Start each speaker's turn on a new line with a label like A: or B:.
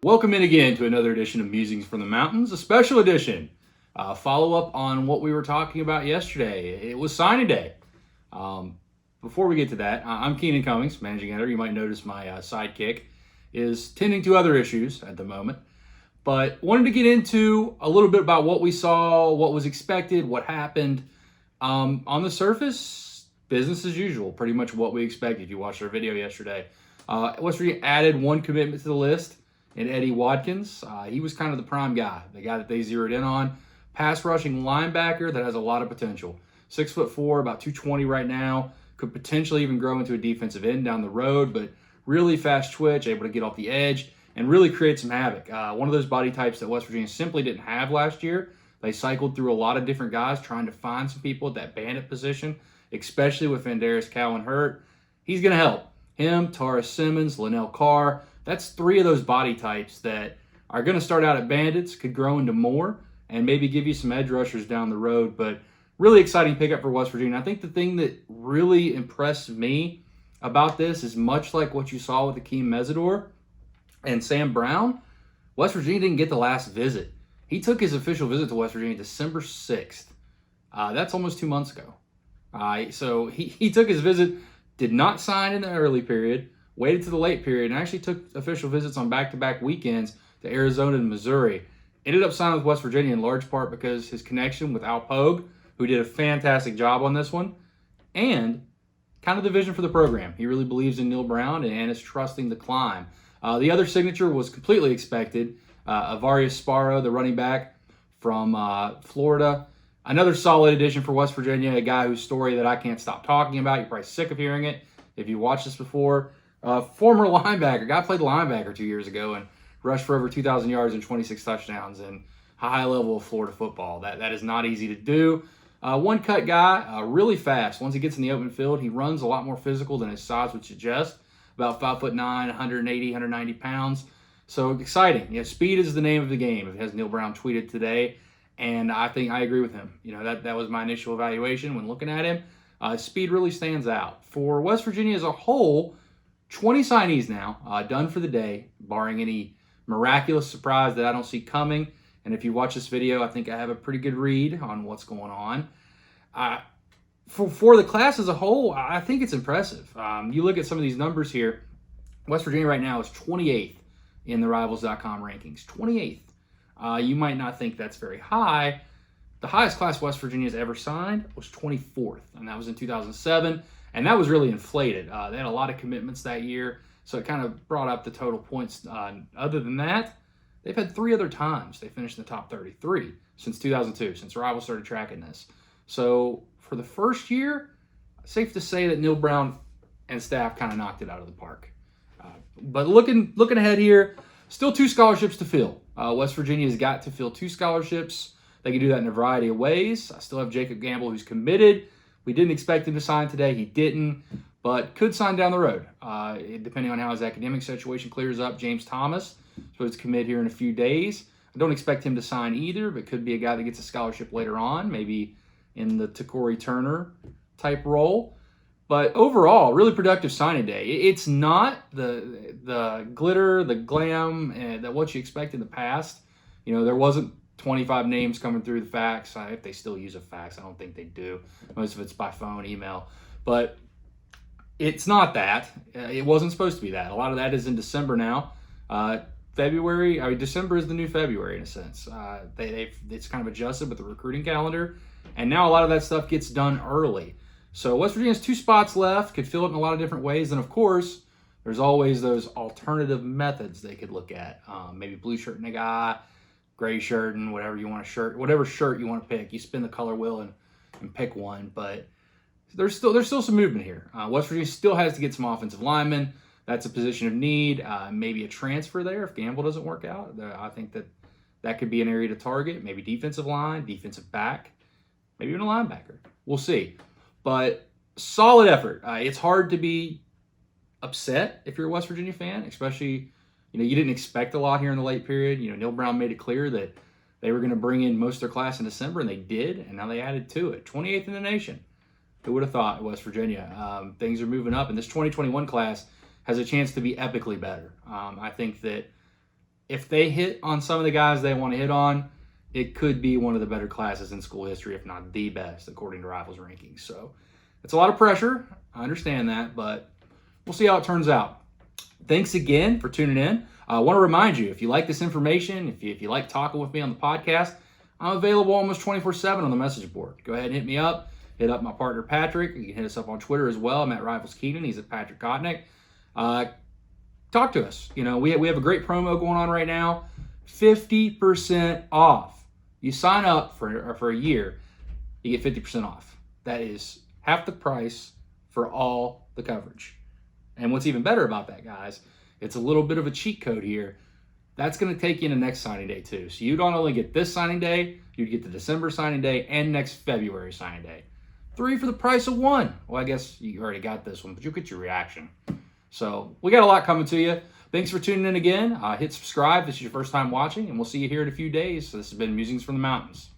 A: Welcome in again to another edition of Musings from the Mountains, a special edition. Follow up on what we were talking about yesterday. It was signing day. Before we get to that, I'm Keenan Cummings, managing editor. You might notice my sidekick is tending to other issues at the moment. But wanted to get into a little bit about what we saw, what was expected, what happened. On the surface, business as usual, pretty much what we expected. You watched our video yesterday. West Virginia added one commitment to the list in Eddie Watkins. He was kind of the prime guy, the guy that they zeroed in on. Pass rushing linebacker that has a lot of potential. 6'4", about 220 right now. Could potentially even grow into a defensive end down the road, but really fast twitch, able to get off the edge and really create some havoc. One of those body types that West Virginia simply didn't have last year. They cycled through a lot of different guys trying to find some people at that bandit position, especially with Vandaris Cowan hurt. He's going to help. Him, Tara Simmons, Linnell Carr. That's three of those body types that are going to start out at bandits, could grow into more, and maybe give you some edge rushers down the road. But really exciting pickup for West Virginia. I think the thing that really impressed me about this is much like what you saw with Akeem Mesidor and Sam Brown, West Virginia didn't get the last visit. He took his official visit to West Virginia December 6th. That's almost 2 months ago. So he took his visit, did not sign in the early period, waited to the late period, and actually took official visits on back-to-back weekends to Arizona and Missouri. Ended up signing with West Virginia in large part because his connection with Al Pogue, who did a fantastic job on this one, and kind of the vision for the program. He really believes in Neil Brown and is trusting the climb. The other signature was completely expected. Avarius Sparrow, the running back from Florida. Another solid addition for West Virginia, a guy whose story that I can't stop talking about. You're probably sick of hearing it if you watched this before. Former linebacker, guy played linebacker 2 years ago and rushed for over 2,000 yards and 26 touchdowns in high level of Florida football. That is not easy to do. One cut guy, really fast. Once he gets in the open field, he runs a lot more physical than his size would suggest. About 5'9", 180, 190 pounds. So exciting. Yeah, speed is the name of the game, as Neil Brown tweeted today. And I think I agree with him. You know, that was my initial evaluation when looking at him. Speed really stands out. For West Virginia as a whole, 20 signees now, done for the day, barring any miraculous surprise that I don't see coming. And if you watch this video, I think I have a pretty good read on what's going on. For the class as a whole, I think it's impressive. You look at some of these numbers here. West Virginia right now is 28th in the Rivals.com rankings. 28th. You might not think that's very high. The highest class West Virginia's ever signed was 24th, and that was in 2007. And that was really inflated. They had a lot of commitments that year, so it kind of brought up the total points. Other than that, they've had three other times they finished in the top 33 since 2002, since Rivals started tracking this. So for the first year, safe to say that Neil Brown and staff kind of knocked it out of the park. But looking ahead here, still 2 scholarships to fill. West Virginia's got to fill 2 scholarships. They can do that in a variety of ways. I still have Jacob Gamble, who's committed. We didn't expect him to sign today. He didn't, but could sign down the road, depending on how his academic situation clears up. James Thomas, so it's commit here in a few days. I don't expect him to sign either, but could be a guy that gets a scholarship later on, maybe in the Takori Turner type role. But overall, really productive signing day. It's not the glitter, the glam, that what you expect in the past. You know, there wasn't 25 names coming through the fax. If they still use a fax, I don't think they do. Most of it's by phone, email. But it's not that. It wasn't supposed to be that. A lot of that is in December now. December is the new February in a sense. It's kind of adjusted with the recruiting calendar. And now a lot of that stuff gets done early. So West Virginia has 2 spots left, could fill it in a lot of different ways. And of course, there's always those alternative methods they could look at. Maybe blue shirt and a guy, gray shirt and whatever shirt you want to pick. You spin the color wheel and pick one. But there's still some movement here. West Virginia still has to get some offensive linemen. That's a position of need. Maybe a transfer there if Gamble doesn't work out. I think that could be an area to target. Maybe defensive line, defensive back, maybe even a linebacker. We'll see. But solid effort. It's hard to be upset if you're a West Virginia fan, especially, you didn't expect a lot here in the late period. Neil Brown made it clear that they were going to bring in most of their class in December, and they did, and now they added to it. 28th in the nation. Who would have thought, West Virginia? Things are moving up, and this 2021 class has a chance to be epically better. I think that if they hit on some of the guys they want to hit on, it could be one of the better classes in school history, if not the best, according to Rivals rankings. So it's a lot of pressure. I understand that, but we'll see how it turns out. Thanks again for tuning in. I want to remind you, if you like this information, if you like talking with me on the podcast, I'm available almost 24/7 on the message board. Go ahead and hit me up. Hit up my partner, Patrick. You can hit us up on Twitter as well. I'm at Rivals Keenan. He's at Patrick Kotnick. Talk to us. You know, we have a great promo going on right now. 50% off. You sign up for a year, you get 50% off. That is half the price for all the coverage. And what's even better about that, guys, it's a little bit of a cheat code here. That's going to take you into next signing day too. So you don't only get this signing day, you get the December signing day and next February signing day. 3 for the price of 1. Well, I guess you already got this one, but you'll get your reaction. So we got a lot coming to you. Thanks for tuning in again. Hit subscribe if this is your first time watching, and we'll see you here in a few days. So this has been Musings from the Mountains.